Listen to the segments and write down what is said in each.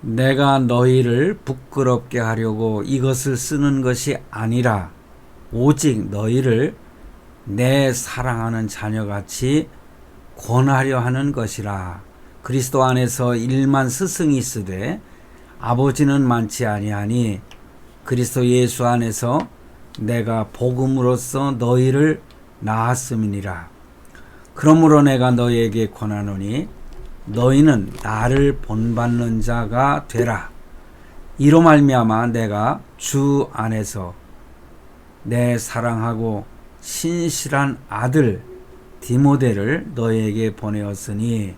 내가 너희를 부끄럽게 하려고 이것을 쓰는 것이 아니라 오직 너희를 내 사랑하는 자녀같이 권하려 하는 것이라. 그리스도 안에서 일만 스승이 있으되 아버지는 많지 아니하니 그리스도 예수 안에서 내가 복음으로써 너희를 낳았음이니라. 그러므로 내가 너희에게 권하노니 너희는 나를 본받는 자가 되라. 이로 말미암아 내가 주 안에서 내 사랑하고 신실한 아들 디모데를 너희에게 보내었으니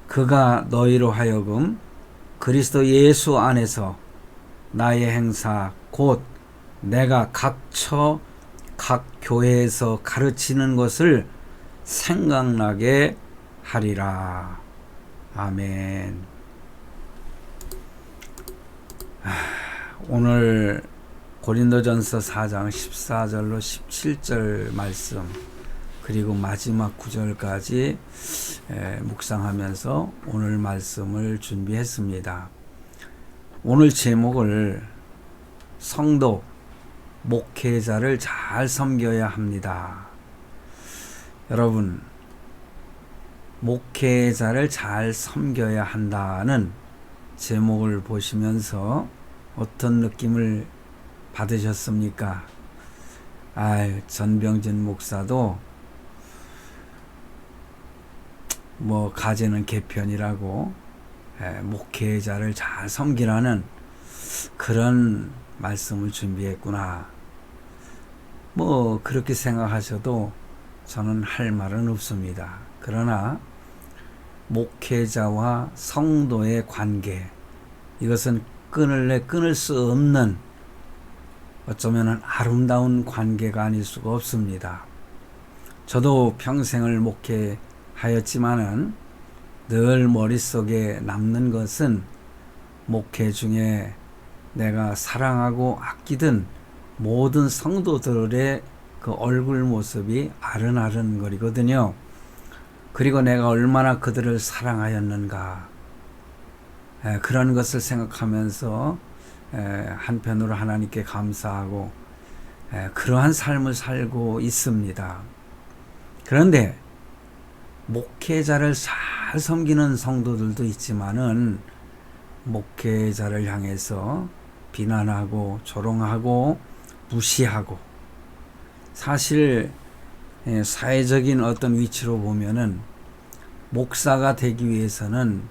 그가 너희로 하여금 그리스도 예수 안에서 나의 행사 곧 내가 각처 각 교회에서 가르치는 것을 생각나게 하리라. 아멘. 오늘 고린도전서 4장 14절로 17절 말씀 그리고 마지막 9절까지 묵상하면서 오늘 말씀을 준비했습니다. 오늘 제목을 성도, 목회자를 잘 섬겨야 합니다. 여러분, 목회자를 잘 섬겨야 한다는 제목을 보시면서 어떤 느낌을 받으셨습니까? 전병진 목사도 가제는 개편이라고 목회자를 잘 섬기라는 그런 말씀을 준비했구나. 그렇게 생각하셔도 저는 할 말은 없습니다. 그러나 목회자와 성도의 관계, 이것은 끊을 수 없는 어쩌면 아름다운 관계가 아닐 수가 없습니다. 저도 평생을 목회하였지만은 늘 머릿속에 남는 것은 목회 중에 내가 사랑하고 아끼던 모든 성도들의 그 얼굴 모습이 아른아른거리거든요. 그리고 내가 얼마나 그들을 사랑하였는가, 그런 것을 생각하면서 한편으로 하나님께 감사하고 그러한 삶을 살고 있습니다. 그런데 목회자를 잘 섬기는 성도들도 있지만은 목회자를 향해서 비난하고 조롱하고 무시하고, 사실 사회적인 어떤 위치로 보면은 목사가 되기 위해서는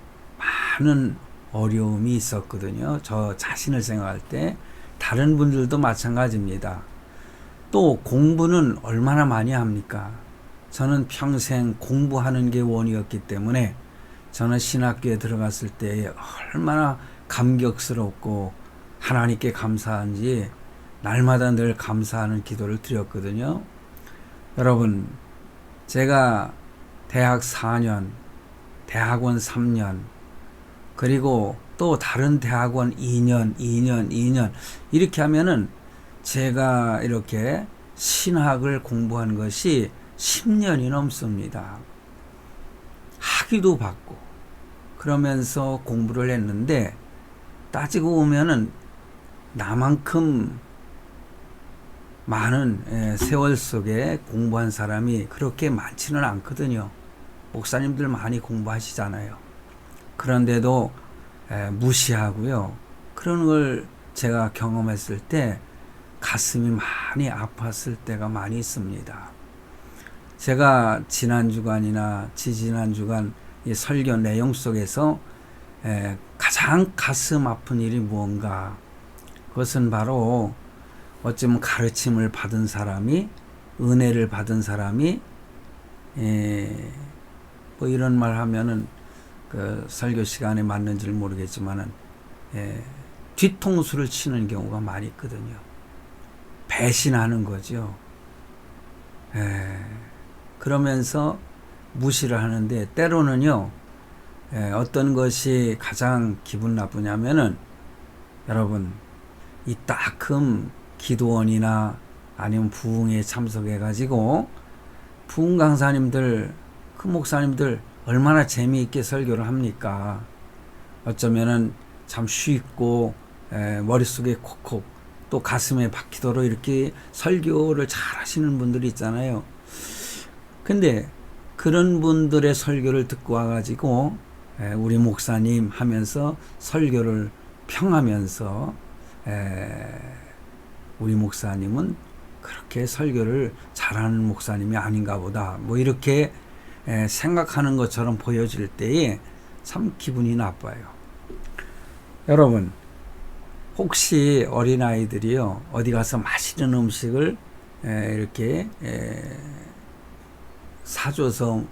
많은 어려움이 있었거든요. 저 자신을 생각할 때 다른 분들도 마찬가지입니다. 또 공부는 얼마나 많이 합니까? 저는 평생 공부하는 게 원이었기 때문에 저는 신학교에 들어갔을 때 얼마나 감격스럽고 하나님께 감사한지 날마다 늘 감사하는 기도를 드렸거든요. 여러분, 제가 대학 4년, 대학원 3년, 그리고 또 다른 대학원 2년 이렇게 하면은 제가 이렇게 신학을 공부한 것이 10년이 넘습니다. 학위도 받고 그러면서 공부를 했는데 따지고 보면은 나만큼 많은 세월 속에 공부한 사람이 그렇게 많지는 않거든요. 목사님들 많이 공부하시잖아요. 그런데도 무시하고요. 그런 걸 제가 경험했을 때 가슴이 많이 아팠을 때가 많이 있습니다. 제가 지난 주간이나 지지난 주간 이 설교 내용 속에서 가장 가슴 아픈 일이 무언가, 그것은 바로 어쩌면 가르침을 받은 사람이, 은혜를 받은 사람이 이런 말 하면은 그 설교 시간에 맞는지를 모르겠지만은 뒤통수를 치는 경우가 많이 있거든요. 배신하는 거죠. 그러면서 무시를 하는데, 때로는요 어떤 것이 가장 기분 나쁘냐면은, 여러분, 이 따끔 기도원이나 아니면 부흥에 참석해 가지고 부흥 강사님들, 그 목사님들 얼마나 재미있게 설교를 합니까? 어쩌면은 참 쉽고 머릿속에 콕콕 또 가슴에 박히도록 이렇게 설교를 잘 하시는 분들이 있잖아요. 근데 그런 분들의 설교를 듣고 와가지고 우리 목사님 하면서 설교를 평하면서 우리 목사님은 그렇게 설교를 잘하는 목사님이 아닌가 보다 뭐 이렇게 생각하는 것처럼 보여질 때에 참 기분이 나빠요. 여러분 혹시 어린아이들이요 어디 가서 맛있는 음식을 이렇게 사줘서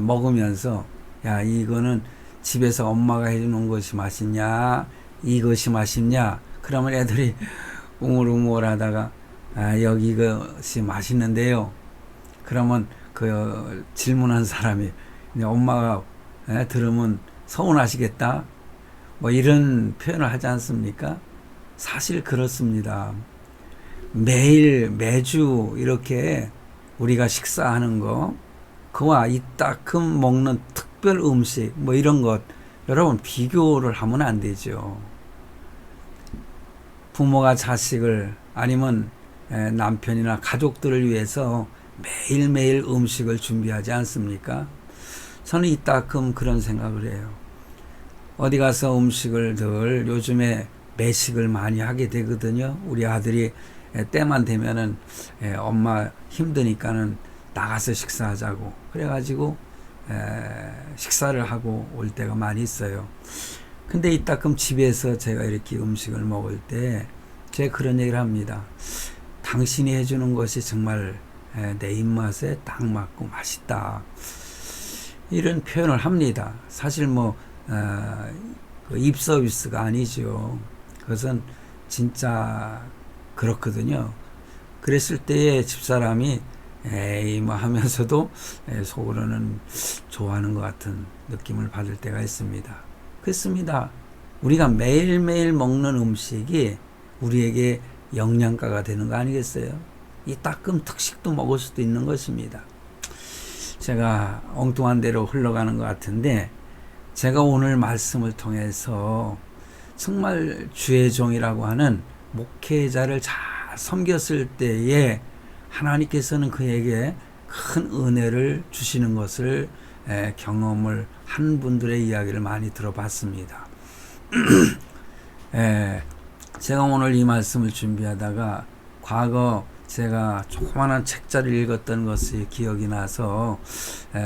먹으면서 야 이거는 집에서 엄마가 해주는 것이 맛있냐 이것이 맛있냐 그러면 애들이 우물우물 하다가 여기 이것이 맛있는데요 그러면 그 질문한 사람이 엄마가 들으면 서운하시겠다 뭐 이런 표현을 하지 않습니까? 사실 그렇습니다. 매주 이렇게 우리가 식사하는 거 그와 이따금 먹는 특별 음식 뭐 이런 것 여러분 비교를 하면 안 되죠. 부모가 자식을 아니면 남편이나 가족들을 위해서 매일매일 음식을 준비하지 않습니까? 저는 이따금 그런 생각을 해요. 어디 가서 음식을 늘 요즘에 매식을 많이 하게 되거든요. 우리 아들이 때만 되면은 엄마 힘드니까는 나가서 식사하자고 그래가지고 식사를 하고 올 때가 많이 있어요. 근데 이따금 집에서 제가 이렇게 음식을 먹을 때 제가 그런 얘기를 합니다. 당신이 해주는 것이 정말 내 입맛에 딱 맞고 맛있다. 이런 표현을 합니다. 사실 뭐 그 입 서비스가 아니죠. 그것은 진짜 그렇거든요. 그랬을 때에 집사람이 에이 뭐 하면서도 속으로는 좋아하는 것 같은 느낌을 받을 때가 있습니다. 그렇습니다. 우리가 매일매일 먹는 음식이 우리에게 영양가가 되는 거 아니겠어요? 이 따끔 특식도 먹을 수도 있는 것입니다. 제가 엉뚱한 대로 흘러가는 것 같은데 제가 오늘 말씀을 통해서 정말 주의 종이라고 하는 목회자를 잘 섬겼을 때에 하나님께서는 그에게 큰 은혜를 주시는 것을 경험을 한 분들의 이야기를 많이 들어봤습니다. 제가 오늘 이 말씀을 준비하다가 과거 제가 조그마한 책자를 읽었던 것이 기억이 나서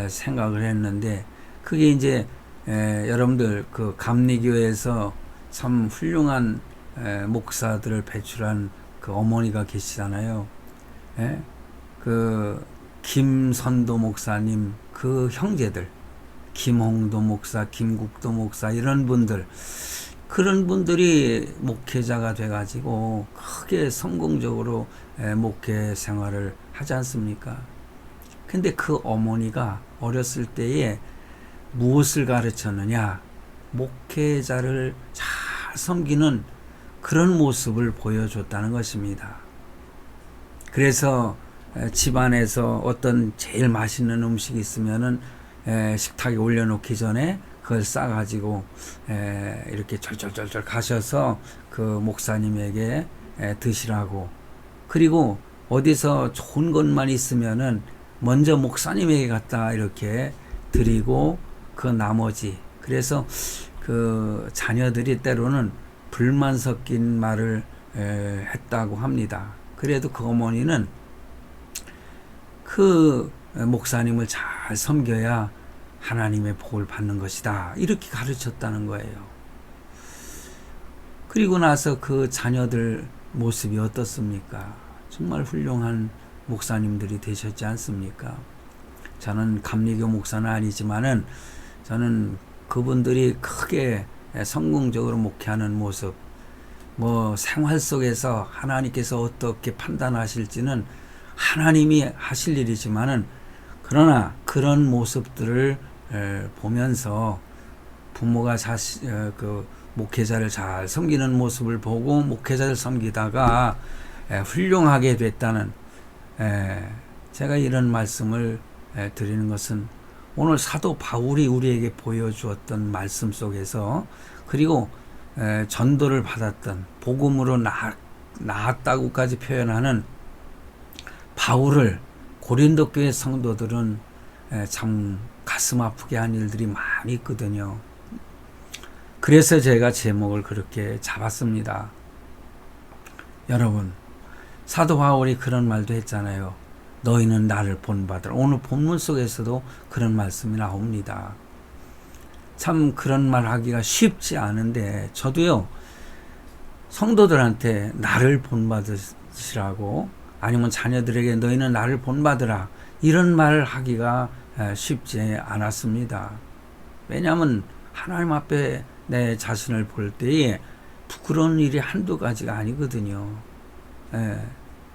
생각을 했는데 그게 이제 여러분들 그 감리교에서 참 훌륭한 목사들을 배출한 그 어머니가 계시잖아요. 그 김선도 목사님 그 형제들 김홍도 목사 김국도 목사 이런 분들 그런 분들이 목회자가 돼가지고 크게 성공적으로 목회 생활을 하지 않습니까? 근데 그 어머니가 어렸을 때에 무엇을 가르쳤느냐? 목회자를 잘 섬기는 그런 모습을 보여줬다는 것입니다. 그래서 집안에서 어떤 제일 맛있는 음식이 있으면은 식탁에 올려놓기 전에 그걸 싸가지고 이렇게 절절절절 가셔서 그 목사님에게 드시라고 그리고 어디서 좋은 것만 있으면은 먼저 목사님에게 갖다 이렇게 드리고 그 나머지 그래서 그 자녀들이 때로는 불만 섞인 말을 했다고 합니다. 그래도 그 어머니는 그 목사님을 잘 섬겨야 하나님의 복을 받는 것이다. 이렇게 가르쳤다는 거예요. 그리고 나서 그 자녀들 모습이 어떻습니까? 정말 훌륭한 목사님들이 되셨지 않습니까? 저는 감리교 목사는 아니지만은 저는 그분들이 크게 성공적으로 목회하는 모습, 뭐 생활 속에서 하나님께서 어떻게 판단하실지는 하나님이 하실 일이지만은 그러나 그런 모습들을 보면서 부모가 그 목회자를 잘 섬기는 모습을 보고 목회자를 섬기다가 훌륭하게 됐다는 제가 이런 말씀을 드리는 것은 오늘 사도 바울이 우리에게 보여주었던 말씀 속에서 그리고 전도를 받았던 복음으로 나았다고까지 표현하는 바울을 고린도 교회 성도들은 참 가슴 아프게 한 일들이 많이 있거든요. 그래서 제가 제목을 그렇게 잡았습니다. 여러분, 사도 바울이 그런 말도 했잖아요. 너희는 나를 본받으라. 오늘 본문 속에서도 그런 말씀이 나옵니다. 참 그런 말 하기가 쉽지 않은데 저도요, 성도들한테 나를 본받으시라고, 아니면 자녀들에게 너희는 나를 본받으라, 이런 말을 하기가 쉽지 않았습니다. 왜냐하면 하나님 앞에 내 자신을 볼 때에 부끄러운 일이 한두 가지가 아니거든요.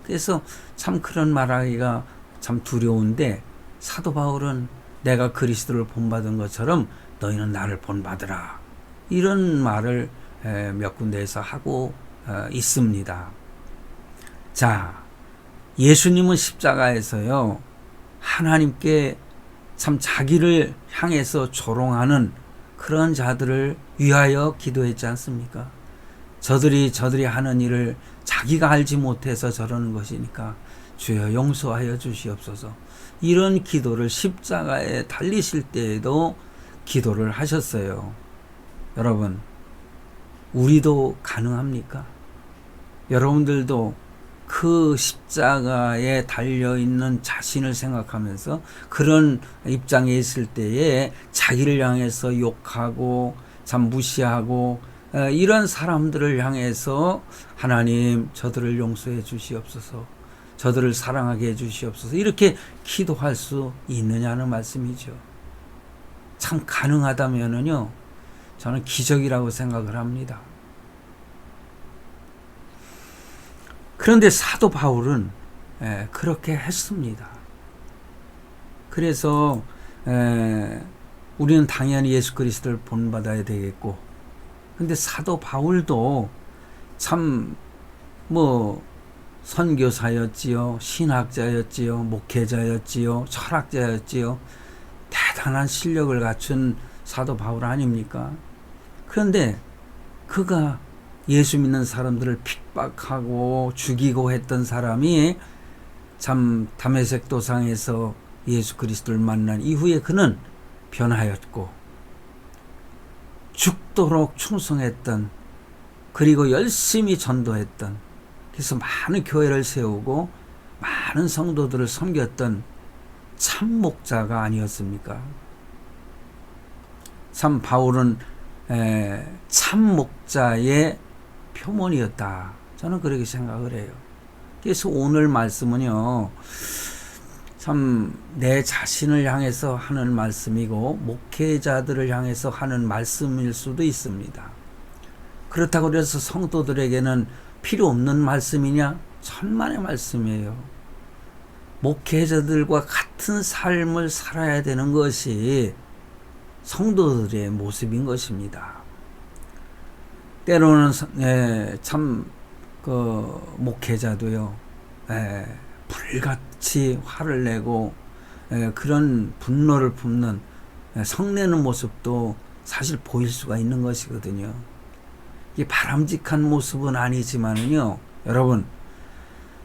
그래서 참 그런 말하기가 참 두려운데, 사도 바울은 내가 그리스도를 본받은 것처럼 너희는 나를 본받으라, 이런 말을 몇 군데에서 하고 있습니다. 자, 예수님은 십자가에서요, 하나님께 참 자기를 향해서 조롱하는 그런 자들을 위하여 기도했지 않습니까? 저들이 하는 일을 자기가 알지 못해서 저러는 것이니까 주여 용서하여 주시옵소서, 이런 기도를 십자가에 달리실 때에도 기도를 하셨어요. 여러분, 우리도 가능합니까? 여러분들도 그 십자가에 달려있는 자신을 생각하면서 그런 입장에 있을 때에 자기를 향해서 욕하고 참 무시하고 이런 사람들을 향해서 하나님 저들을 용서해 주시옵소서, 저들을 사랑하게 해 주시옵소서, 이렇게 기도할 수 있느냐는 말씀이죠. 참 가능하다면은요, 저는 기적이라고 생각을 합니다. 그런데 사도 바울은 그렇게 했습니다. 그래서 우리는 당연히 예수 그리스도를 본받아야 되겠고, 근데 사도 바울도 참 선교사였지요, 신학자였지요, 목회자였지요, 철학자였지요. 대단한 실력을 갖춘 사도 바울 아닙니까? 그런데 그가 예수 믿는 사람들을 핍박하고 죽이고 했던 사람이 참 다메섹 도상에서 예수 그리스도를 만난 이후에 그는 변하였고, 죽도록 충성했던, 그리고 열심히 전도했던, 그래서 많은 교회를 세우고 많은 성도들을 섬겼던 참 목자가 아니었습니까? 참 바울은 참 목자의 표본이었다, 저는 그렇게 생각을 해요. 그래서 오늘 말씀은요, 참 내 자신을 향해서 하는 말씀이고 목회자들을 향해서 하는 말씀일 수도 있습니다. 그렇다고 해서 성도들에게는 필요 없는 말씀이냐? 천만의 말씀이에요. 목회자들과 같은 삶을 살아야 되는 것이 성도들의 모습인 것입니다. 때로는 참 목회자도요, 불같이 화를 내고 그런 분노를 뿜는 성내는 모습도 사실 보일 수가 있는 것이거든요. 이게 바람직한 모습은 아니지만은요, 여러분,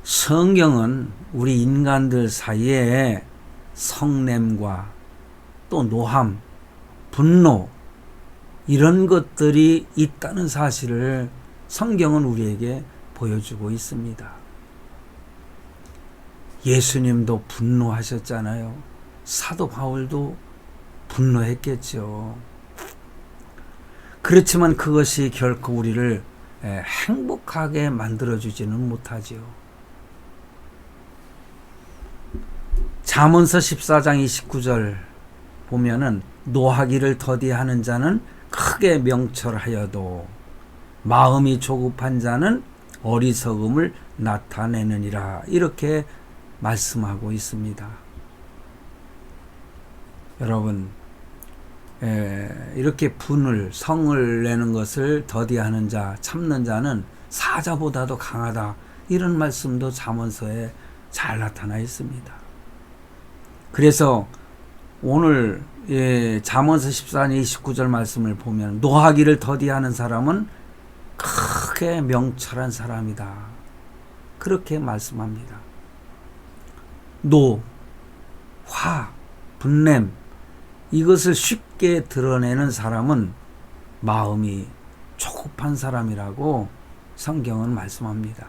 성경은 우리 인간들 사이에 성냄과 또 노함, 분노, 이런 것들이 있다는 사실을 성경은 우리에게 보여주고 있습니다. 예수님도 분노하셨잖아요. 사도 바울도 분노했겠죠. 그렇지만 그것이 결코 우리를 행복하게 만들어주지는 못하죠. 잠언서 14장 29절 보면은 노하기를 더디하는 자는 크게 명철하여도 마음이 조급한 자는 어리석음을 나타내느니라, 이렇게 말씀하고 있습니다. 여러분, 이렇게 성을 내는 것을 더디하는 자, 참는 자는 사자보다도 강하다, 이런 말씀도 잠언서에 잘 나타나 있습니다. 그래서 오늘 잠언서 14장 29절 말씀을 보면 노하기를 더디하는 사람은 크게 명철한 사람이다. 그렇게 말씀합니다. 노, 화, 분냄 이것을 쉽게 드러내는 사람은 마음이 조급한 사람이라고 성경은 말씀합니다.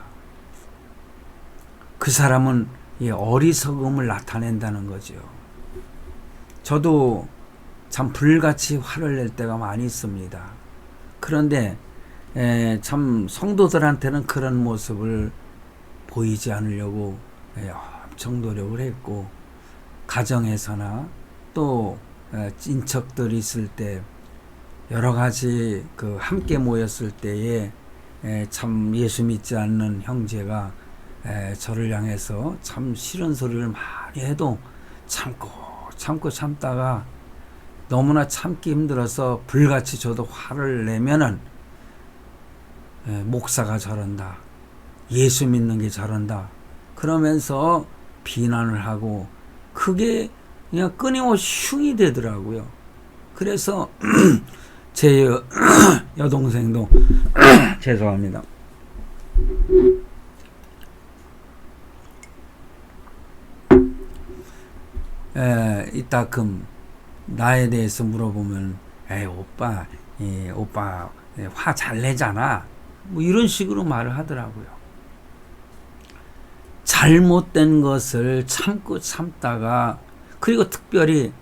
그 사람은 어리석음을 나타낸다는 거죠. 저도 참 불같이 화를 낼 때가 많이 있습니다. 그런데 참 성도들한테는 그런 모습을 보이지 않으려고 엄청 노력을 했고, 가정에서나 또 인척들이 있을 때 여러 가지 함께 모였을 때에 참 예수 믿지 않는 형제가 저를 향해서 참 싫은 소리를 많이 해도 참다가 너무나 참기 힘들어서 불같이 저도 화를 내면은 목사가 저런다, 예수 믿는 게 저런다 그러면서 비난을 하고, 그게 그냥 끊임없이 흉이 되더라고요. 그래서 제 여동생도 죄송합니다. 이따금 나에 대해서 물어보면 오빠 화 잘 내잖아, 뭐 이런 식으로 말을 하더라고요. 잘못된 것을 참다가, 그리고 특별히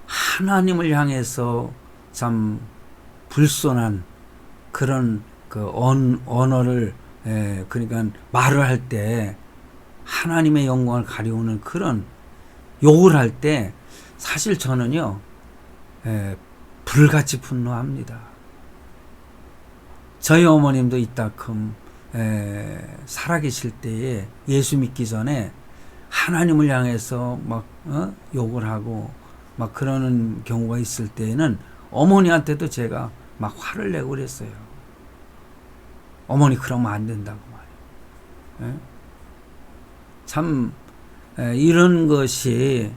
하나님을 향해서 참 불손한 그런 언어를 그러니까 말을 할 때 하나님의 영광을 가리우는 그런 욕을 할 때 사실 저는요 불같이 분노합니다. 저희 어머님도 이따금 살아계실 때에 예수 믿기 전에 하나님을 향해서 막 욕을 하고 막 그러는 경우가 있을 때에는 어머니한테도 제가 막 화를 내고 그랬어요. 어머니 그러면 안 된다고 말이에요. 참 이런 것이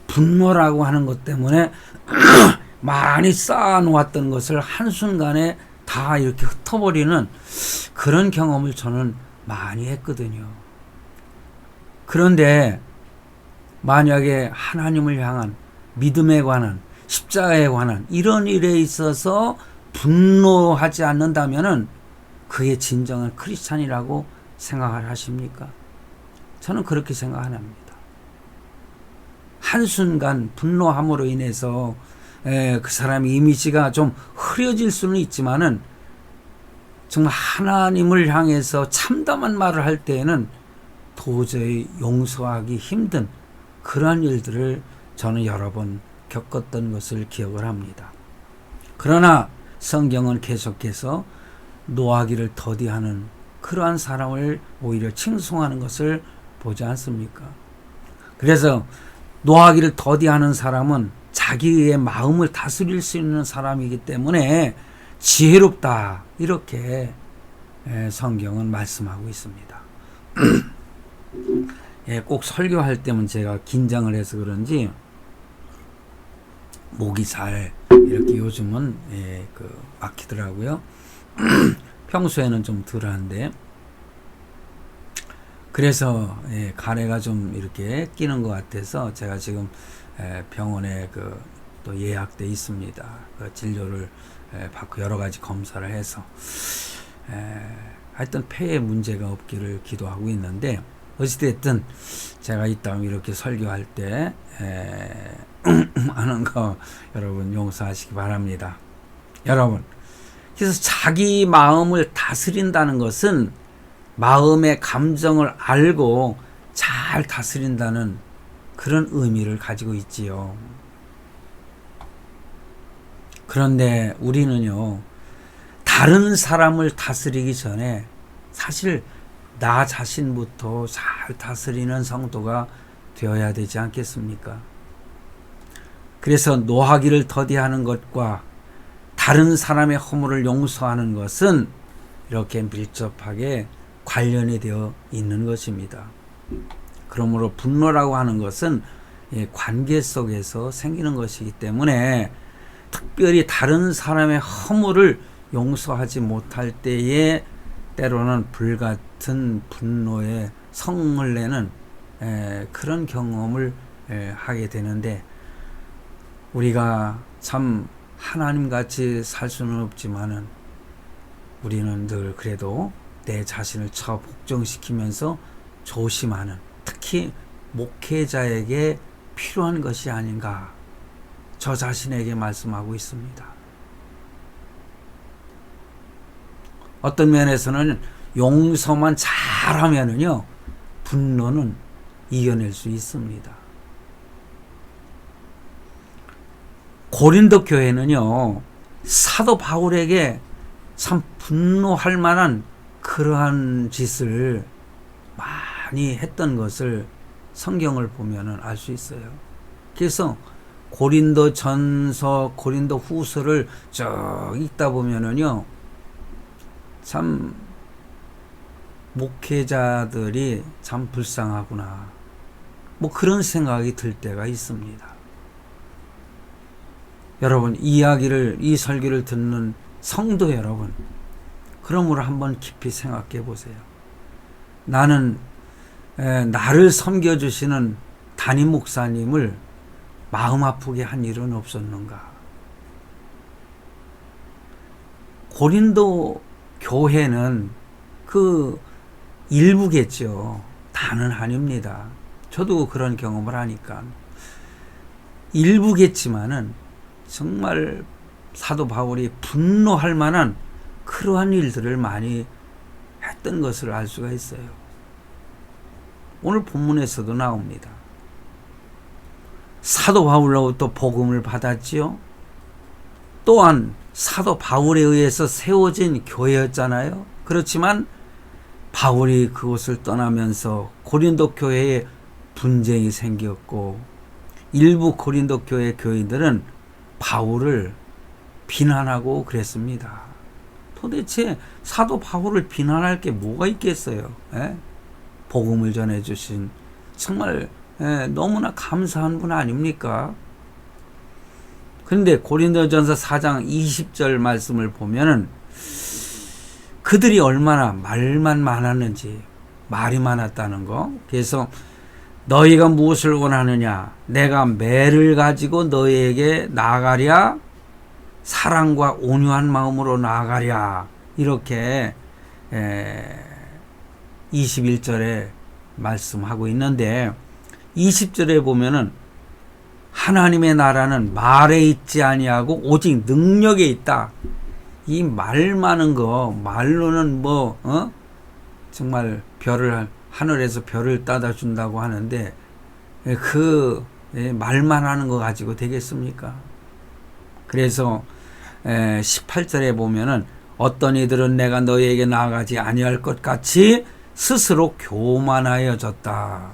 분노라고 하는 것 때문에 많이 쌓아놓았던 것을 한순간에 다 이렇게 흩어버리는 그런 경험을 저는 많이 했거든요. 그런데 만약에 하나님을 향한 믿음에 관한, 십자가에 관한 이런 일에 있어서 분노하지 않는다면은 그게 진정한 크리스찬이라고 생각을 하십니까? 저는 그렇게 생각 안 합니다. 한순간 분노함으로 인해서 그 사람의 이미지가 좀 흐려질 수는 있지만은 정말 하나님을 향해서 참담한 말을 할 때에는 도저히 용서하기 힘든 그러한 일들을 저는 여러 번 겪었던 것을 기억을 합니다. 그러나 성경은 계속해서 노하기를 더디하는 그러한 사람을 오히려 칭송하는 것을 보지 않습니까? 그래서 노하기를 더디하는 사람은 자기의 마음을 다스릴 수 있는 사람이기 때문에 지혜롭다, 이렇게 성경은 말씀하고 있습니다. 꼭 설교할 때면 제가 긴장을 해서 그런지 목이 잘 이렇게 요즘은 막히더라고요. 평소에는 좀 덜한데, 그래서 가래가 좀 이렇게 끼는 것 같아서 제가 지금 병원에 또 예약돼 있습니다. 그 진료를 받고 여러 가지 검사를 해서 하여튼 폐에 문제가 없기를 기도하고 있는데, 어찌됐든 제가 이따 이렇게 설교할 때 하는 거 여러분 용서하시기 바랍니다. 여러분, 그래서 자기 마음을 다스린다는 것은 마음의 감정을 알고 잘 다스린다는 그런 의미를 가지고 있지요. 그런데 우리는요, 다른 사람을 다스리기 전에 사실 나 자신부터 잘 다스리는 성도가 되어야 되지 않겠습니까? 그래서 노하기를 더디하는 것과 다른 사람의 허물을 용서하는 것은 이렇게 밀접하게 관련이 되어 있는 것입니다. 그러므로 분노라고 하는 것은 관계 속에서 생기는 것이기 때문에 특별히 다른 사람의 허물을 용서하지 못할 때에 때로는 불같은 분노에 성을 내는 그런 경험을 하게 되는데, 우리가 참 하나님같이 살 수는 없지만은 우리는 늘 그래도 내 자신을 복종시키면서 조심하는, 특히 목회자에게 필요한 것이 아닌가, 저 자신에게 말씀하고 있습니다. 어떤 면에서는 용서만 잘하면은요, 분노는 이겨낼 수 있습니다. 고린도 교회는요, 사도 바울에게 참 분노할 만한 그러한 짓을 많이 했던 것을 성경을 보면은 알 수 있어요. 그래서 고린도 전서, 고린도 후서를 쭉 읽다 보면은요, 참 목회자들이 참 불쌍하구나, 뭐 그런 생각이 들 때가 있습니다. 여러분, 이 설교를 듣는 성도 여러분, 그러므로 한번 깊이 생각해 보세요. 나는 나를 섬겨주시는 담임 목사님을 마음 아프게 한 일은 없었는가? 고린도 교회는 그 일부겠죠. 다는 아닙니다. 저도 그런 경험을 하니까. 일부겠지만은 정말 사도 바울이 분노할 만한 그러한 일들을 많이 했던 것을 알 수가 있어요. 오늘 본문에서도 나옵니다. 사도 바울로부터 복음을 받았지요. 또한 사도 바울에 의해서 세워진 교회였잖아요. 그렇지만 바울이 그곳을 떠나면서 고린도 교회에 분쟁이 생겼고, 일부 고린도 교회 교인들은 바울을 비난하고 그랬습니다. 도대체 사도 바울을 비난할 게 뭐가 있겠어요? 복음을 전해주신 정말 너무나 감사한 분 아닙니까? 그런데 고린도전서 4장 20절 말씀을 보면은 그들이 얼마나 말만 많았는지, 말이 많았다는 거. 그래서 너희가 무엇을 원하느냐? 내가 매를 가지고 너희에게 나아가랴? 사랑과 온유한 마음으로 나아가랴? 이렇게 21절에 말씀하고 있는데, 20절에 보면은 하나님의 나라는 말에 있지 아니하고 오직 능력에 있다. 이 말 많은 거, 말로는 정말 하늘에서 별을 따다 준다고 하는데, 그 말만 하는 거 가지고 되겠습니까? 그래서 18절에 보면은 어떤 이들은 내가 너희에게 나아가지 아니할 것 같이 스스로 교만하여졌다.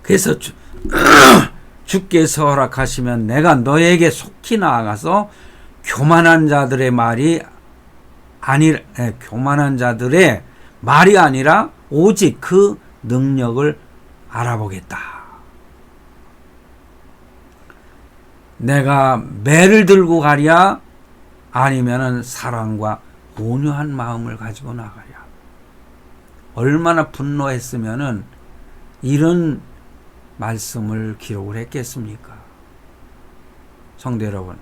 그래서 주께서 허락하시면 내가 너에게 속히 나아가서 교만한 자들의 말이 아니라 오직 그 능력을 알아보겠다. 내가 매를 들고 가랴? 아니면은 사랑과 온유한 마음을 가지고 나가랴? 얼마나 분노했으면은 이런 말씀을 기록을 했겠습니까? 성도 여러분,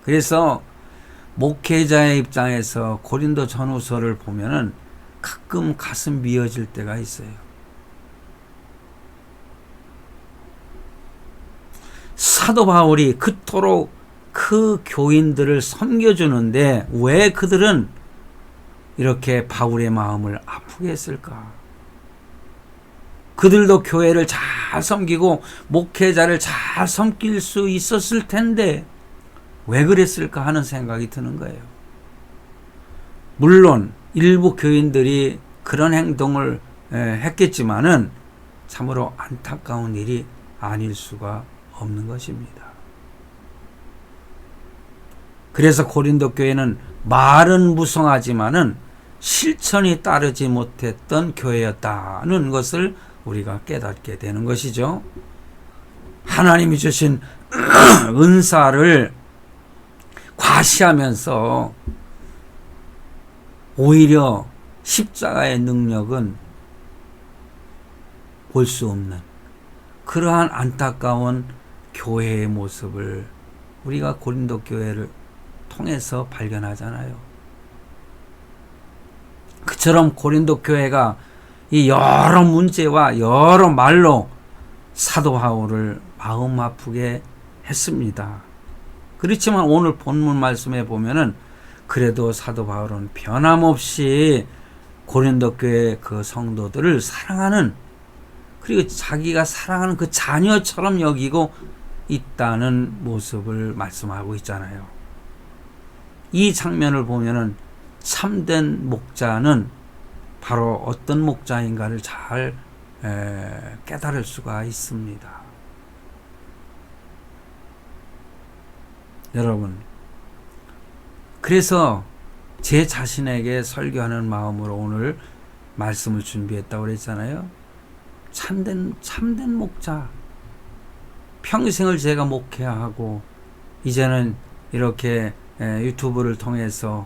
그래서 목회자의 입장에서 고린도 전후서를 보면은 가끔 가슴 미어질 때가 있어요. 사도 바울이 그토록 그 교인들을 섬겨주는데 왜 그들은 이렇게 바울의 마음을 아프게 했을까? 그들도 교회를 잘 섬기고 목회자를 잘 섬길 수 있었을 텐데 왜 그랬을까 하는 생각이 드는 거예요. 물론 일부 교인들이 그런 행동을 했겠지만은 참으로 안타까운 일이 아닐 수가 없는 것입니다. 그래서 고린도 교회는 말은 무성하지만은 실천이 따르지 못했던 교회였다는 것을 우리가 깨닫게 되는 것이죠. 하나님이 주신 은사를 과시하면서 오히려 십자가의 능력은 볼 수 없는 그러한 안타까운 교회의 모습을 우리가 고린도 교회를 통해서 발견하잖아요. 그처럼 고린도 교회가 이 여러 문제와 여러 말로 사도 바울을 마음 아프게 했습니다. 그렇지만 오늘 본문 말씀에 보면은 그래도 사도 바울은 변함없이 고린도 교회 그 성도들을 사랑하는, 그리고 자기가 사랑하는 그 자녀처럼 여기고 있다는 모습을 말씀하고 있잖아요. 이 장면을 보면은 참된 목자는 바로 어떤 목자인가를 잘 깨달을 수가 있습니다. 여러분, 그래서 제 자신에게 설교하는 마음으로 오늘 말씀을 준비했다고 그랬잖아요. 참된 목자. 평생을 제가 목회하고 이제는 이렇게 유튜브를 통해서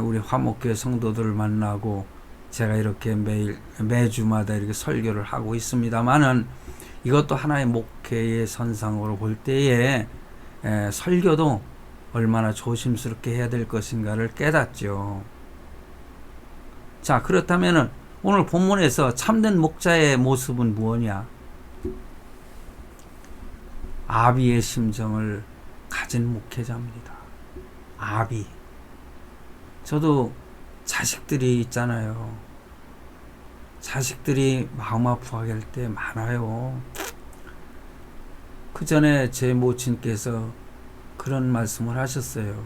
우리 화목교회 성도들을 만나고 제가 이렇게 매주마다 이렇게 설교를 하고 있습니다만은 이것도 하나의 목회의 선상으로 볼 때에 설교도 얼마나 조심스럽게 해야 될 것인가를 깨닫죠. 자, 그렇다면은 오늘 본문에서 참된 목자의 모습은 무엇이냐? 아비의 심정을 가진 목회자입니다. 아비. 저도 자식들이 있잖아요. 자식들이 마음 아프게 할 때 많아요. 그 전에 제 모친께서 그런 말씀을 하셨어요.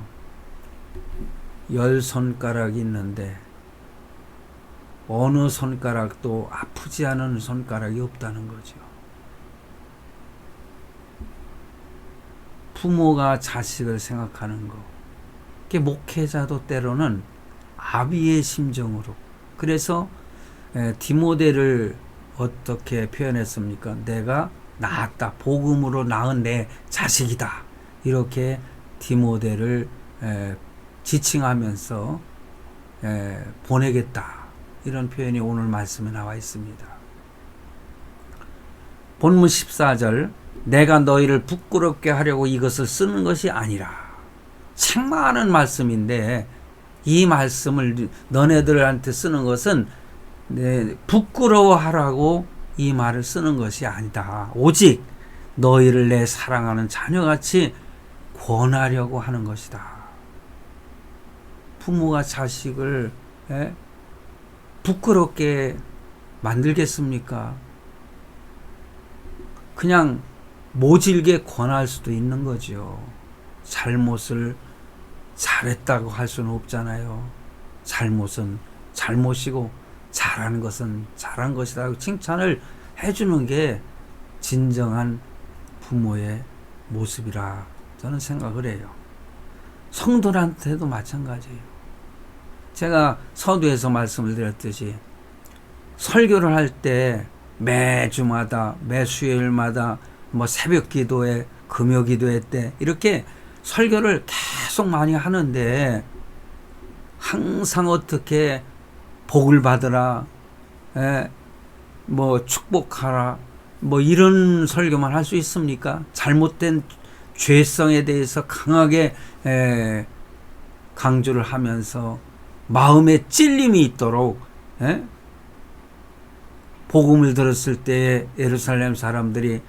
10손가락이 있는데 어느 손가락도 아프지 않은 손가락이 없다는 거죠. 부모가 자식을 생각하는 거. 목회자도 때로는 아비의 심정으로. 그래서 디모데를 어떻게 표현했습니까? 내가 낳았다. 복음으로 낳은 내 자식이다. 이렇게 디모데를 지칭하면서 보내겠다. 이런 표현이 오늘 말씀에 나와 있습니다. 본문 14절, 내가 너희를 부끄럽게 하려고 이것을 쓰는 것이 아니라. 참 많은 말씀인데 이 말씀을 너네들한테 쓰는 것은 부끄러워하라고 이 말을 쓰는 것이 아니다. 오직 너희를 내 사랑하는 자녀같이 권하려고 하는 것이다. 부모가 자식을 부끄럽게 만들겠습니까? 그냥 모질게 권할 수도 있는 거죠. 잘못을 잘했다고 할 수는 없잖아요. 잘못은 잘못이고 잘하는 것은 잘한 것이다. 칭찬을 해주는 게 진정한 부모의 모습이라 저는 생각을 해요. 성도한테도 마찬가지예요. 제가 서두에서 말씀을 드렸듯이 설교를 할 때 매주마다 매수요일마다 새벽 기도회, 금요 기도회 때 이렇게 설교를 계속 많이 하는데 항상 어떻게 복을 받으라, 축복하라, 이런 설교만 할 수 있습니까? 잘못된 죄성에 대해서 강하게 강조를 하면서 마음에 찔림이 있도록 복음을 들었을 때 예루살렘 사람들이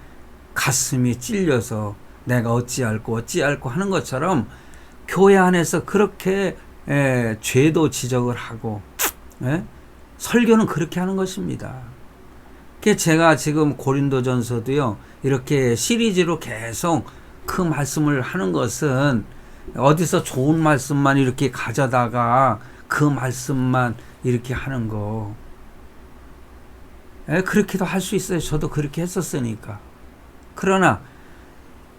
가슴이 찔려서 내가 어찌할꼬 하는 것처럼 교회 안에서 그렇게 죄도 지적을 하고 설교는 그렇게 하는 것입니다. 제가 지금 고린도전서도요 이렇게 시리즈로 계속 그 말씀을 하는 것은 어디서 좋은 말씀만 이렇게 가져다가 그 말씀만 이렇게 하는 거 그렇게도 할 수 있어요. 저도 그렇게 했었으니까. 그러나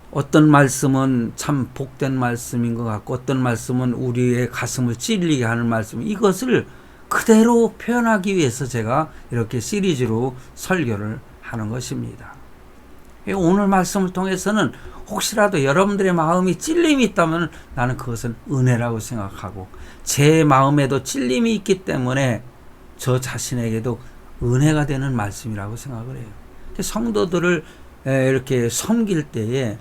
어떤 말씀은 참 복된 말씀인 것 같고 어떤 말씀은 우리의 가슴을 찔리게 하는 말씀, 이것을 그대로 표현하기 위해서 제가 이렇게 시리즈로 설교를 하는 것입니다. 오늘 말씀을 통해서는 혹시라도 여러분들의 마음이 찔림이 있다면 나는 그것은 은혜라고 생각하고, 제 마음에도 찔림이 있기 때문에 저 자신에게도 은혜가 되는 말씀이라고 생각을 해요. 성도들을 이렇게 섬길 때에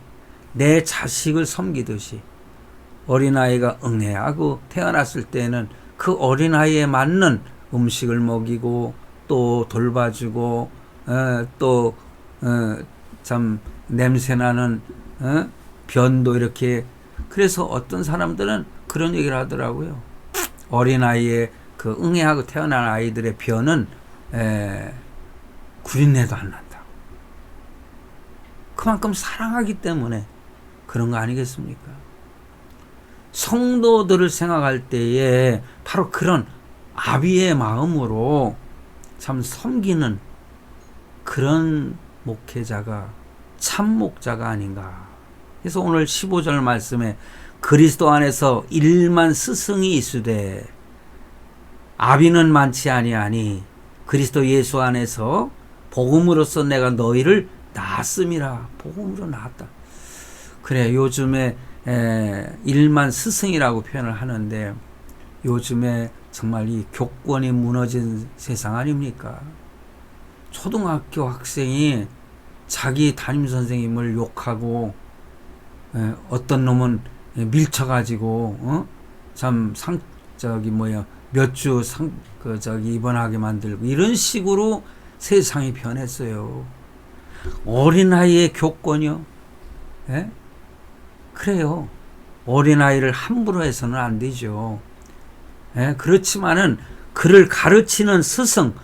내 자식을 섬기듯이 어린아이가 응애하고 태어났을 때는 그 어린아이에 맞는 음식을 먹이고 또 돌봐주고 또 참 냄새나는 변도 이렇게, 그래서 어떤 사람들은 그런 얘기를 하더라고요. 어린아이의 그 응애하고 태어난 아이들의 변은 구린내도 안 난다. 그만큼 사랑하기 때문에 그런 거 아니겠습니까? 성도들을 생각할 때에 바로 그런 아비의 마음으로 참 섬기는 그런 목회자가 참 목자가 아닌가. 그래서 오늘 15절 말씀에 그리스도 안에서 일만 스승이 있으되 아비는 많지 아니하니 그리스도 예수 안에서 복음으로써 내가 너희를 낳았음이라. 복음으로 낳았다. 그래, 요즘에 일만 스승이라고 표현을 하는데 요즘에 정말 이 교권이 무너진 세상 아닙니까? 초등학교 학생이 자기 담임선생님을 욕하고 어떤 놈은 밀쳐가지고 몇 주 입원하게 만들고 이런 식으로 세상이 변했어요. 어린아이의 교권이요? 예? 그래요. 어린아이를 함부로 해서는 안 되죠. 예? 그렇지만은 그를 가르치는 스승,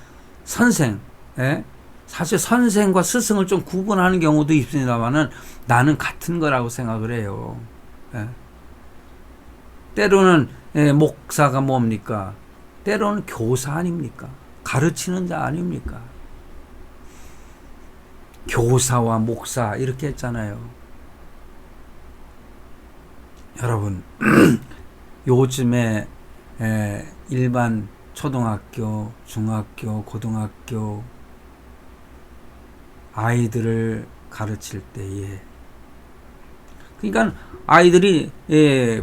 선생, 예? 사실 선생과 스승을 좀 구분하는 경우도 있습니다만은 나는 같은 거라고 생각을 해요. 예? 때로는 목사가 뭡니까? 때로는 교사 아닙니까? 가르치는 자 아닙니까? 교사와 목사 이렇게 했잖아요. 여러분 요즘에 일반 초등학교, 중학교, 고등학교 아이들을 가르칠 때에, 그러니까 아이들이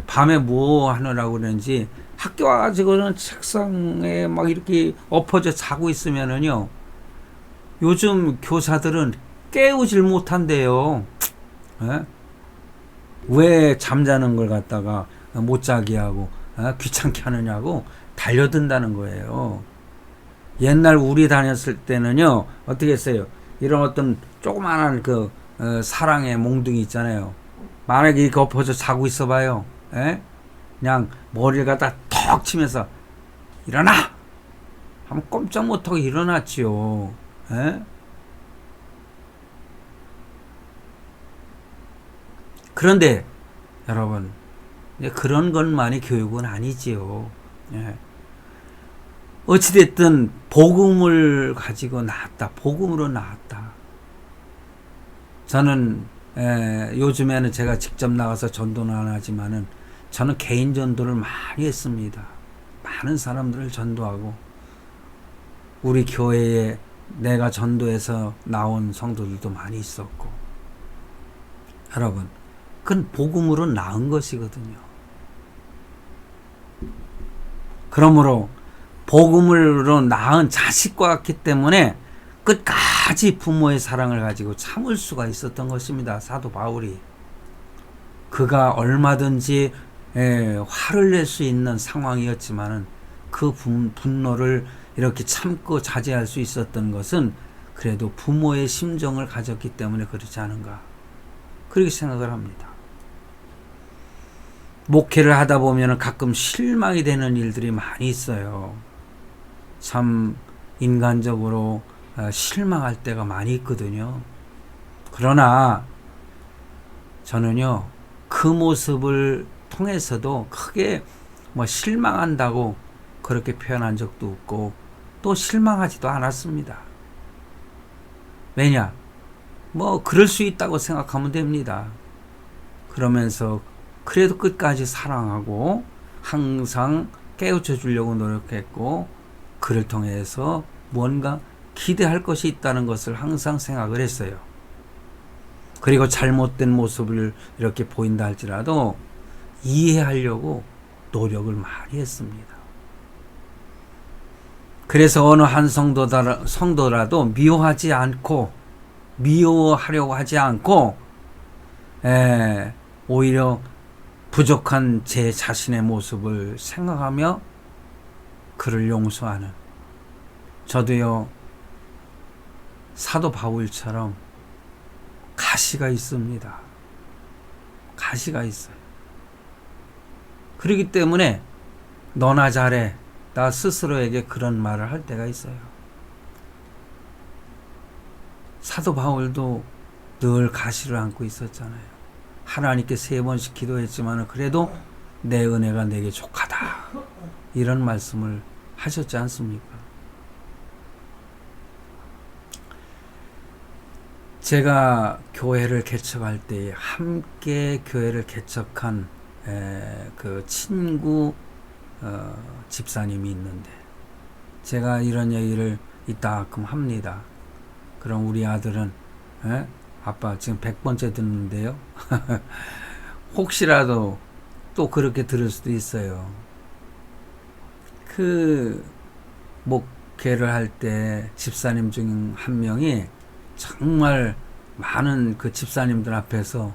밤에 뭐 하느라고 그러는지 학교 와가지고는 책상에 막 이렇게 엎어져 자고 있으면은요, 요즘 교사들은 깨우질 못한대요. 예? 왜 잠자는 걸 갖다가 못 자게 하고 귀찮게 하느냐고 달려든다는 거예요. 옛날 우리 다녔을 때는요, 어떻게 했어요? 이런 어떤 조그마한 사랑의 몽둥이 있잖아요. 만약에 이렇게 엎어져 자고 있어 봐요. 예? 그냥 머리를 갖다 턱 치면서 일어나! 하면 꼼짝 못하고 일어났지요. 예? 그런데 여러분, 그런 것만이 교육은 아니지요. 예. 어찌됐든 복음을 가지고 나왔다. 복음으로 나왔다. 저는 요즘에는 제가 직접 나가서 전도는 안 하지만은 저는 개인 전도를 많이 했습니다. 많은 사람들을 전도하고, 우리 교회에 내가 전도해서 나온 성도들도 많이 있었고, 여러분, 그건 복음으로 나은 것이거든요. 그러므로 복음으로 낳은 자식과 같기 때문에 끝까지 부모의 사랑을 가지고 참을 수가 있었던 것입니다. 사도 바울이. 그가 얼마든지 화를 낼 수 있는 상황이었지만은 그 분노를 이렇게 참고 자제할 수 있었던 것은 그래도 부모의 심정을 가졌기 때문에 그렇지 않은가, 그렇게 생각을 합니다. 목회를 하다 보면 가끔 실망이 되는 일들이 많이 있어요. 참 인간적으로 실망할 때가 많이 있거든요. 그러나 저는요, 그 모습을 통해서도 크게 실망한다고 그렇게 표현한 적도 없고 또 실망하지도 않았습니다. 왜냐? 그럴 수 있다고 생각하면 됩니다. 그러면서 그래도 끝까지 사랑하고 항상 깨우쳐 주려고 노력했고, 그를 통해서 뭔가 기대할 것이 있다는 것을 항상 생각을 했어요. 그리고 잘못된 모습을 이렇게 보인다 할지라도 이해하려고 노력을 많이 했습니다. 그래서 어느 한 성도라도 미워하려고 하지 않고 오히려 부족한 제 자신의 모습을 생각하며 그를 용서하는, 저도요 사도 바울처럼 가시가 있습니다. 가시가 있어요. 그렇기 때문에 너나 잘해, 나 스스로에게 그런 말을 할 때가 있어요. 사도 바울도 늘 가시를 안고 있었잖아요. 하나님께 3번씩 기도했지만 그래도 내 은혜가 내게 족하다, 이런 말씀을 하셨지 않습니까? 제가 교회를 개척할 때 함께 교회를 개척한 그 친구 집사님이 있는데, 제가 이런 얘기를 이따금 합니다. 그럼 우리 아들은 아빠 지금 100번째 듣는데요. 혹시라도 또 그렇게 들을 수도 있어요. 그 목회를 할 때 집사님 중 한 명이 정말 많은 그 집사님들 앞에서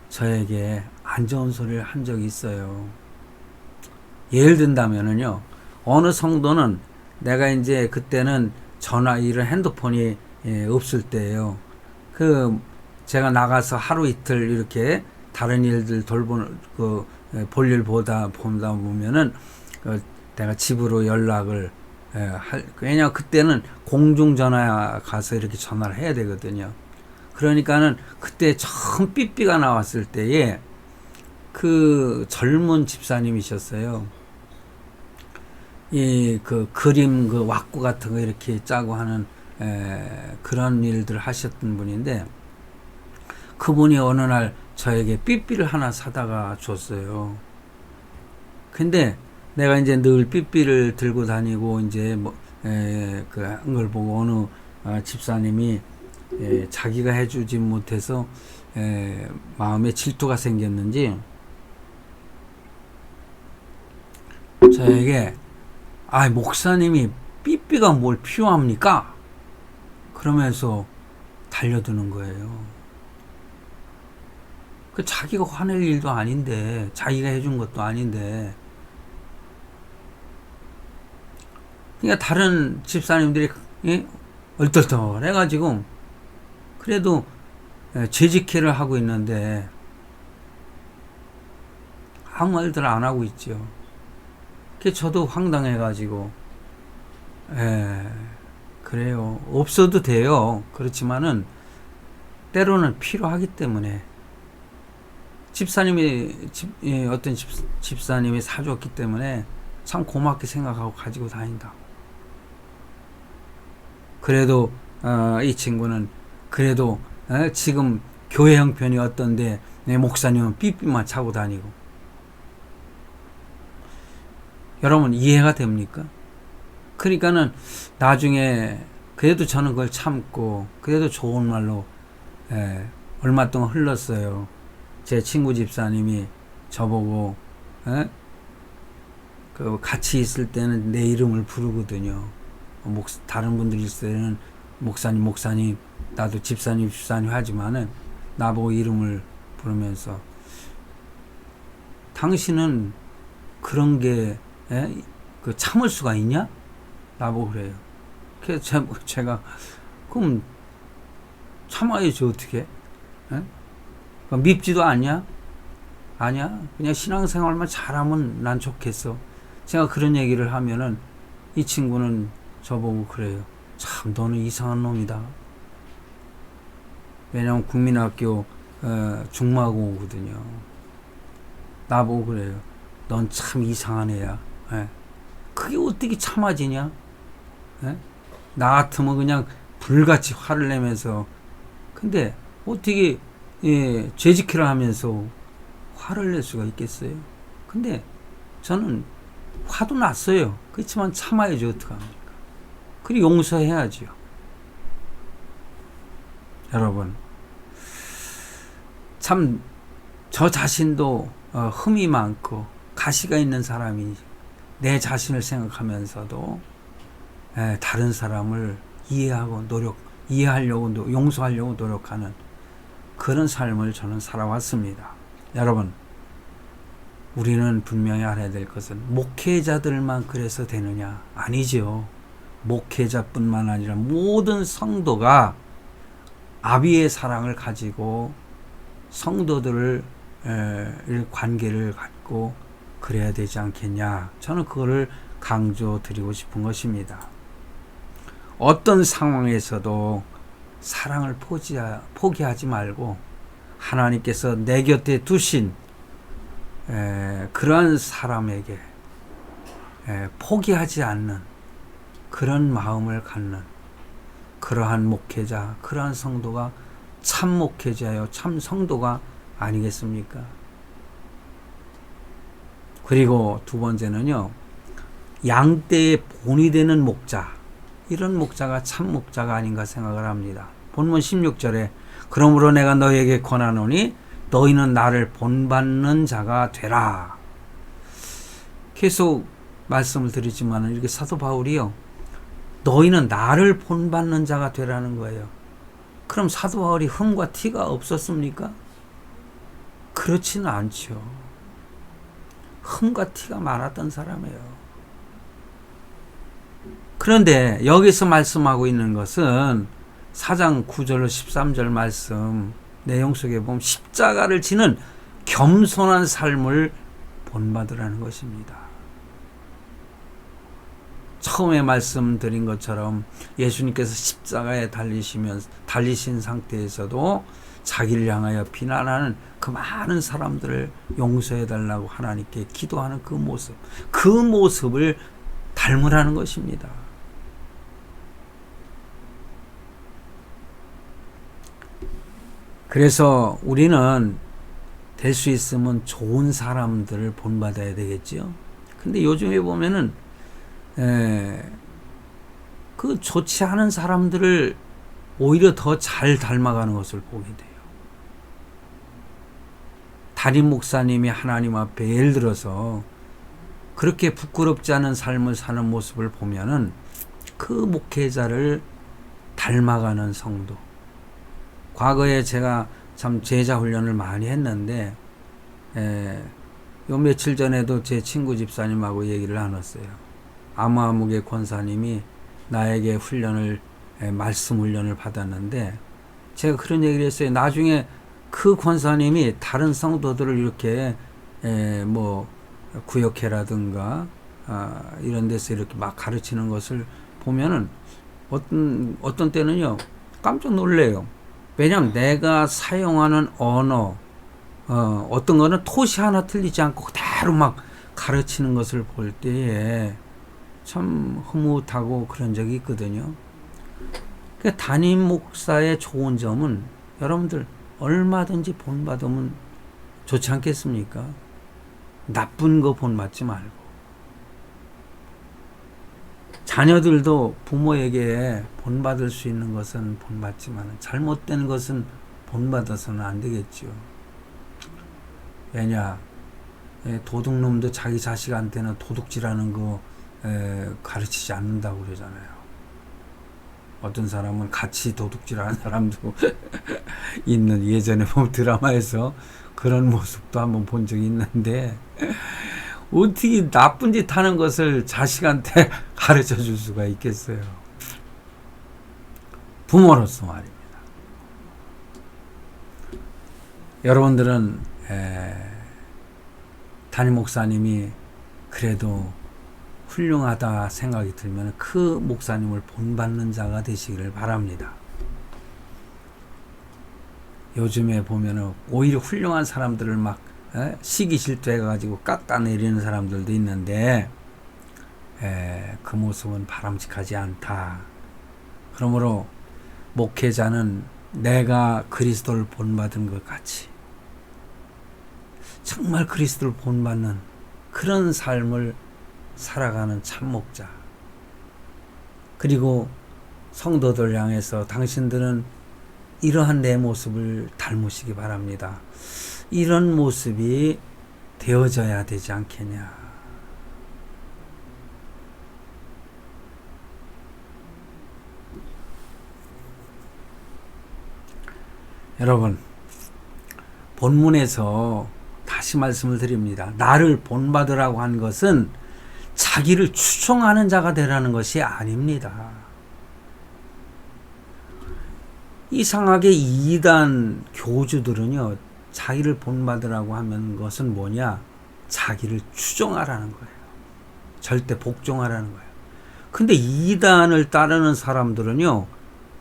저에게 안 좋은 소리를 한 적이 있어요. 예를 든다면은요, 어느 성도는 내가 이제 그때는 전화, 이런 핸드폰이 없을 때예요. 제가 나가서 하루 이틀 이렇게 다른 일들 볼일 보다 보면은 내가 집으로 연락을 왜냐면 그때는 공중전화 가서 이렇게 전화를 해야 되거든요. 그러니까는 그때 처음 삐삐가 나왔을 때에 그 젊은 집사님이셨어요. 그 그림 왁구 같은 거 이렇게 짜고 하는 그런 일들 하셨던 분인데, 그분이 어느 날 저에게 삐삐를 하나 사다가 줬어요. 근데 내가 이제 늘 삐삐를 들고 다니고 이제 그런 걸 보고 어느 집사님이 자기가 해주지 못해서 마음에 질투가 생겼는지 저에게 목사님이 삐삐가 뭘 필요합니까? 그러면서 달려드는 거예요. 자기가 화낼 일도 아닌데, 자기가 해준 것도 아닌데. 그러니까 다른 집사님들이 얼떨떨해가지고 그래도 재직회를 하고 있는데 아무 말들 안 하고 있죠. 저도 황당해가지고 그래요. 없어도 돼요. 그렇지만은 때로는 필요하기 때문에 어떤 집사님이 사줬기 때문에 참 고맙게 생각하고 가지고 다닌다. 그래도 이 친구는 그래도 지금 교회 형편이 어떤데 내 목사님은 삐삐만 차고 다니고. 여러분 이해가 됩니까? 그러니까는 나중에 그래도 저는 그걸 참고 그래도 좋은 말로 얼마 동안 흘렀어요. 제 친구 집사님이 저보고 같이 있을 때는 내 이름을 부르거든요. 다른 분들 있을 때는 목사님, 나도 집사님 하지만은 나보고 이름을 부르면서 당신은 그런 게 참을 수가 있냐? 나보고 그래요. 그래서 제가 그럼 참아야지 어떻게? 밉지도 않냐? 아니야. 그냥 신앙생활만 잘하면 난 좋겠어. 제가 그런 얘기를 하면은 이 친구는 저보고 그래요. 참 너는 이상한 놈이다. 왜냐면 국민학교 중마고거든요. 나보고 그래요. 넌 참 이상한 애야. 그게 어떻게 참아지냐? 나 같으면 그냥 불같이 화를 내면서, 근데 어떻게 죄지키라 하면서 화를 낼 수가 있겠어요? 근데 저는 화도 났어요. 그렇지만 참아야지 어떡합니까? 그리고 용서해야죠. 여러분, 참 저 자신도 흠이 많고 가시가 있는 사람이 내 자신을 생각하면서도 다른 사람을 이해하려고 용서하려고 노력하는 그런 삶을 저는 살아왔습니다. 여러분, 우리는 분명히 알아야 될 것은 목회자들만 그래서 되느냐? 아니죠. 목회자뿐만 아니라 모든 성도가 아비의 사랑을 가지고 성도들을 관계를 갖고 그래야 되지 않겠냐. 저는 그거를 강조드리고 싶은 것입니다. 어떤 상황에서도 사랑을 포기하지 말고 하나님께서 내 곁에 두신 그러한 사람에게 포기하지 않는 그런 마음을 갖는 그러한 목회자, 그러한 성도가 참 목회자요, 참 성도가 아니겠습니까? 그리고 두 번째는요, 양떼의 본이 되는 목자, 이런 목자가 참 목자가 아닌가 생각을 합니다. 본문 16절에 그러므로 내가 너희에게 권하노니 너희는 나를 본받는 자가 되라. 계속 말씀을 드리지만 이렇게 사도 바울이요, 너희는 나를 본받는 자가 되라는 거예요. 그럼 사도 바울이 흠과 티가 없었습니까? 그렇지는 않죠. 흠과 티가 많았던 사람이에요. 그런데 여기서 말씀하고 있는 것은 4장 9절로 13절 말씀 내용 속에 보면 십자가를 지는 겸손한 삶을 본받으라는 것입니다. 처음에 말씀드린 것처럼 예수님께서 십자가에 달리신 상태에서도 자기를 향하여 비난하는 그 많은 사람들을 용서해달라고 하나님께 기도하는 그 모습을 닮으라는 것입니다. 그래서 우리는 될 수 있으면 좋은 사람들을 본받아야 되겠죠. 근데 요즘에 보면은 그 좋지 않은 사람들을 오히려 더 잘 닮아가는 것을 보게 돼요. 담임 목사님이 하나님 앞에 예를 들어서 그렇게 부끄럽지 않은 삶을 사는 모습을 보면은 그 목회자를 닮아가는 성도. 과거에 제가 참 제자 훈련을 많이 했는데 요 며칠 전에도 제 친구 집사님하고 얘기를 나눴어요. 아무아무개 권사님이 나에게 말씀 훈련을 받았는데 제가 그런 얘기를 했어요. 나중에 그 권사님이 다른 성도들을 이렇게 구역회라든가 이런 데서 이렇게 막 가르치는 것을 보면은 어떤 때는요 깜짝 놀래요. 왜냐하면 내가 사용하는 언어 어떤 거는 토시 하나 틀리지 않고 그대로 막 가르치는 것을 볼 때에 참 흐뭇하고 그런 적이 있거든요. 그러니까 담임 목사의 좋은 점은 여러분들 얼마든지 본받으면 좋지 않겠습니까? 나쁜 거 본받지 말고. 자녀들도 부모에게 본받을 수 있는 것은 본받지만 잘못된 것은 본받아서는 안 되겠죠. 왜냐? 도둑놈도 자기 자식한테는 도둑질하는 거 가르치지 않는다고 그러잖아요. 어떤 사람은 같이 도둑질하는 사람도 있는, 예전에 보면 드라마에서 그런 모습도 한번 본 적이 있는데 어떻게 나쁜 짓 하는 것을 자식한테 가르쳐 줄 수가 있겠어요. 부모로서 말입니다. 여러분들은 담임 목사님이 그래도 훌륭하다 생각이 들면 그 목사님을 본받는 자가 되시기를 바랍니다. 요즘에 보면은 오히려 훌륭한 사람들을 막 시기 질투해가지고 깎아내리는 사람들도 있는데 그 모습은 바람직하지 않다. 그러므로 목회자는 내가 그리스도를 본받은 것 같이 정말 그리스도를 본받는 그런 삶을 살아가는 참목자. 그리고 성도들 향해서 당신들은 이러한 내 모습을 닮으시기 바랍니다. 이런 모습이 되어져야 되지 않겠냐. 여러분, 본문에서 다시 말씀을 드립니다. 나를 본받으라고 한 것은 자기를 추종하는 자가 되라는 것이 아닙니다. 이상하게 이단 교주들은요, 자기를 본받으라고 하는 것은 뭐냐? 자기를 추종하라는 거예요. 절대 복종하라는 거예요. 근데 이단을 따르는 사람들은요,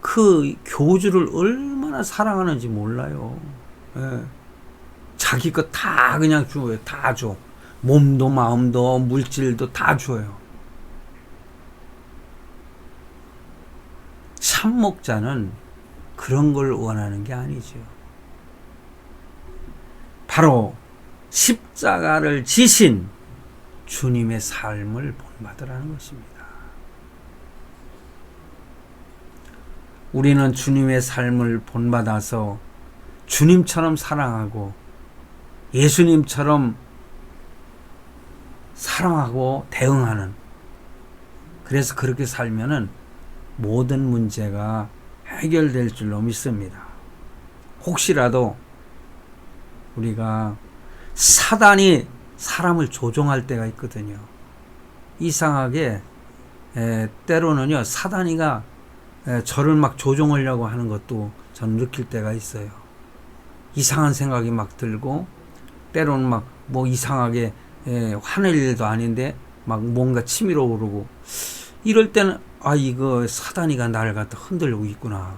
그 교주를 얼마나 사랑하는지 몰라요. 예. 자기 것 다 그냥 줘요. 다 줘. 몸도 마음도 물질도 다 줘요. 참목자는 그런 걸 원하는 게 아니죠. 바로 십자가를 지신 주님의 삶을 본받으라는 것입니다. 우리는 주님의 삶을 본받아서 주님처럼 사랑하고 예수님처럼 사랑하고 대응하는, 그래서 그렇게 살면은 모든 문제가 해결될 줄로 믿습니다. 혹시라도 우리가 사단이 사람을 조종할 때가 있거든요. 이상하게 때로는요, 사단이가 저를 막 조종하려고 하는 것도 저는 느낄 때가 있어요. 이상한 생각이 막 들고, 때로는 막 뭐 이상하게 화낼 일도 아닌데 막 뭔가 치밀어 오르고, 이럴 때는 아, 이거 사단이가 나를 갖다 흔들고 있구나,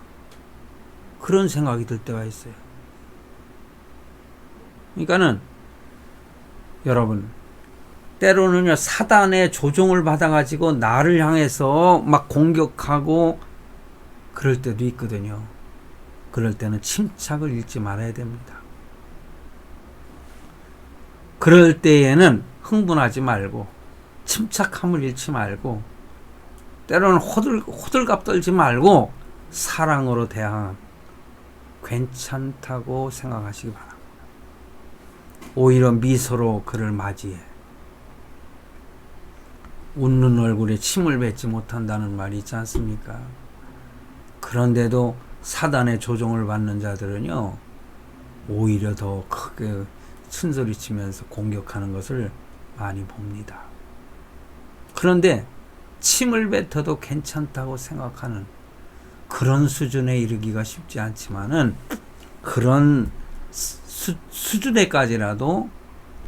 그런 생각이 들 때가 있어요. 그러니까는 여러분, 때로는요, 사단의 조종을 받아가지고 나를 향해서 막 공격하고 그럴 때도 있거든요. 그럴 때는 침착을 잃지 말아야 됩니다. 그럴 때에는 흥분하지 말고 침착함을 잃지 말고, 때로는 호들갑 떨지 말고 사랑으로 대항, 괜찮다고 생각하시기 바랍니다. 오히려 미소로 그를 맞이해. 웃는 얼굴에 침을 뱉지 못한다는 말이 있지 않습니까? 그런데도 사단의 조종을 받는 자들은요, 오히려 더 크게 큰소리치면서 공격하는 것을 많이 봅니다. 그런데 침을 뱉어도 괜찮다고 생각하는 그런 수준에 이르기가 쉽지 않지만은, 그런 수준에까지라도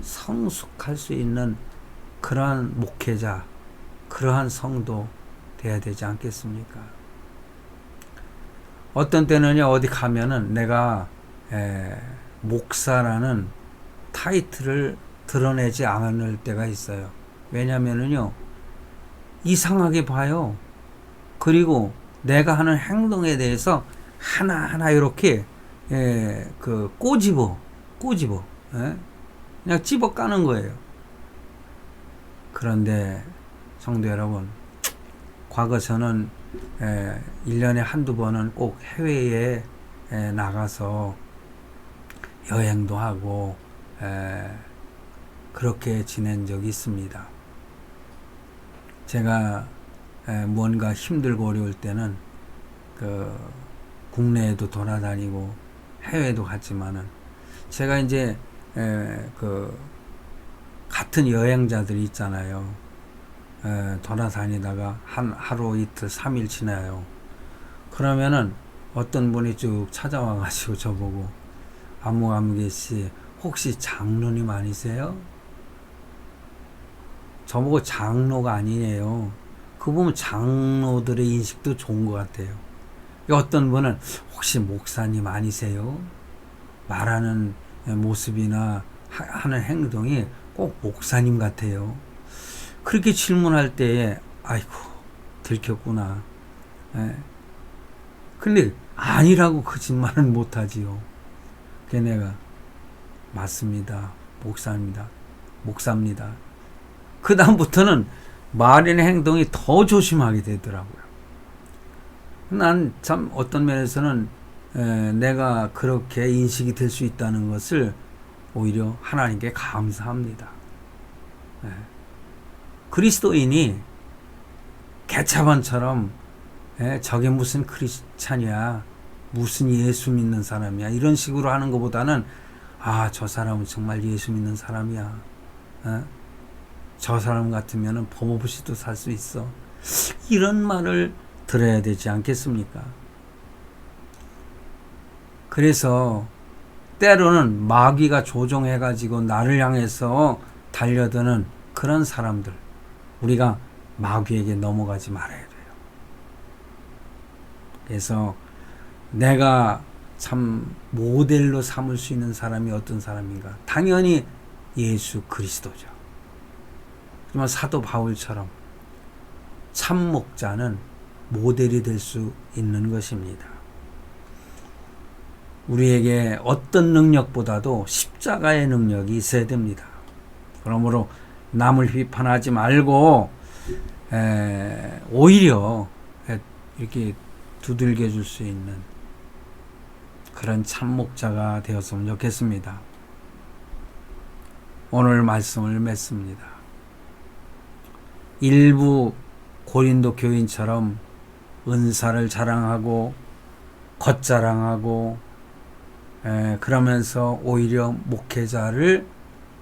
성숙할 수 있는 그러한 목회자, 그러한 성도 돼야 되지 않겠습니까? 어떤 때는요, 어디 가면은 내가 목사라는 타이틀을 드러내지 않을 때가 있어요. 왜냐면은요, 이상하게 봐요. 그리고 내가 하는 행동에 대해서 하나하나 이렇게 꼬집어 그냥 집어 까는 거예요. 그런데 성도 여러분, 과거 저는 1년에 한두 번은 꼭 해외에 나가서 여행도 하고 그렇게 지낸 적이 있습니다. 제가 뭔가 힘들고 어려울 때는 국내에도 돌아다니고 해외도 갔지만은, 제가 이제 같은 여행자들이 있잖아요. 돌아다니다가 하루 이틀 3일 지나요. 그러면은 어떤 분이 쭉 찾아와 가지고 저보고, 안무감개씨 혹시 장로님 아니세요? 저보고 장로가 아니에요. 그 보면 장로들의 인식도 좋은 것 같아요. 어떤 분은 혹시 목사님 아니세요? 말하는 모습이나 하는 행동이 꼭 목사님 같아요. 그렇게 질문할 때에 아이고 들켰구나. 근데 아니라고 거짓말은 못하지요. 걔네가 맞습니다. 목사입니다. 그 다음부터는 말이나 행동이 더 조심하게 되더라고요. 난 참 어떤 면에서는 내가 그렇게 인식이 될 수 있다는 것을 오히려 하나님께 감사합니다. 그리스도인이 개차반처럼 저게 무슨 크리스찬이야, 무슨 예수 믿는 사람이야, 이런 식으로 하는 것보다는 저 사람은 정말 예수 믿는 사람이야, 저 사람 같으면 법 없이도 살 수 있어, 이런 말을 들어야 되지 않겠습니까? 그래서 때로는 마귀가 조종해가지고 나를 향해서 달려드는 그런 사람들, 우리가 마귀에게 넘어가지 말아야 돼요. 그래서 내가 참 모델로 삼을 수 있는 사람이 어떤 사람인가? 당연히 예수 그리스도죠. 하지만 사도 바울처럼 참 목자는 모델이 될 수 있는 것입니다. 우리에게 어떤 능력보다도 십자가의 능력이 있어야 됩니다. 그러므로 남을 비판하지 말고 오히려 이렇게 두들겨 줄 수 있는 그런 참 목자가 되었으면 좋겠습니다. 오늘 말씀을 맺습니다. 일부 고린도 교인처럼 은사를 자랑하고 겉자랑하고 그러면서 오히려 목회자를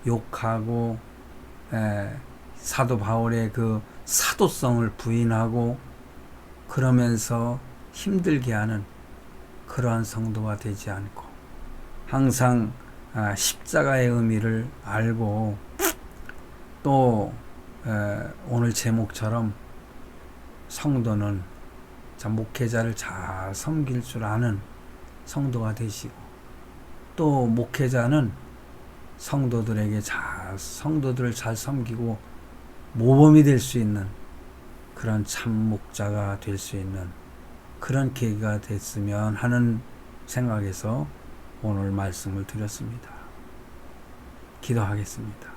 욕하고 사도 바울의 그 사도성을 부인하고 그러면서 힘들게 하는 그러한 성도가 되지 않고 항상 십자가의 의미를 알고 또 오늘 제목처럼 성도는 목회자를 잘 섬길 줄 아는 성도가 되시고 또 목회자는 성도들을 잘 섬기고 모범이 될 수 있는 그런 참 목자가 될 수 있는 그런 계기가 됐으면 하는 생각에서 오늘 말씀을 드렸습니다. 기도하겠습니다.